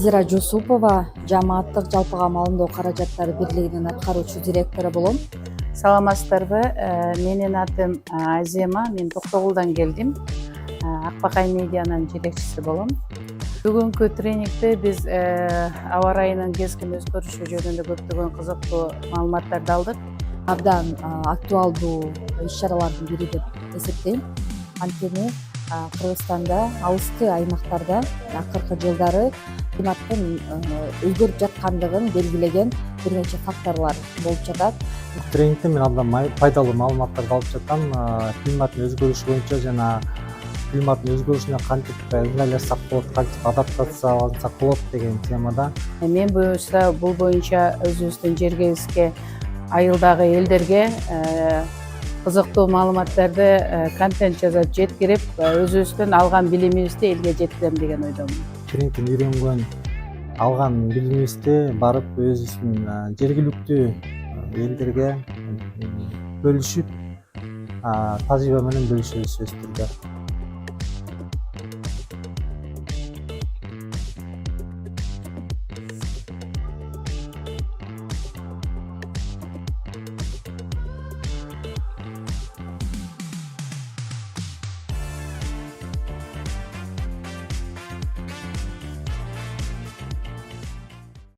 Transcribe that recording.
Назира Жусупова, Жамааттык жалпы камалымдоо каражаттары бирлигинин аткаруучу директору болом. Саламатсыздарбы? Менин атым Азема, мен Токтогулдан келдим. Акбакай медианын жетекчиси болом. Бүгүнкү тренингде биз аба ырайынын кескин өзгөрүшү жөнүндө көптөгөн кызыктуу маалыматтарды алдык. Абдан актуалдуу иш-чаралардын бири деп эсептейм. Анткени Кыргызстанда алыскы аймактарда акыркы жылдары климаттын өзгөрүп жаткандыгын белгилеген бир нече факторлор болуп жатат. Тренингде мен абдан пайдалуу маалыматтарды алып жатам. Климаттын өзгөрүшү боюнча жана климаттын өзгөрүшүнө кантип ыңгайлашсак болот, кантип адаптациялансак болот деген темада. Мен бул боюнча өзүбүздүн жергебизге, айылдагы элдерге кызыктуу маалыматтарды контент жазып жеткирип, өзүбүздөн алган билимибизди элге жеткирем деген ойдомун. Тренингден үйрөнгөн, алган билимибизди барып өзүбүздүн жергиликтүү элдерге бөлүшүп, тажрыйба менен бөлүшөбүз сөзсүз түрдө.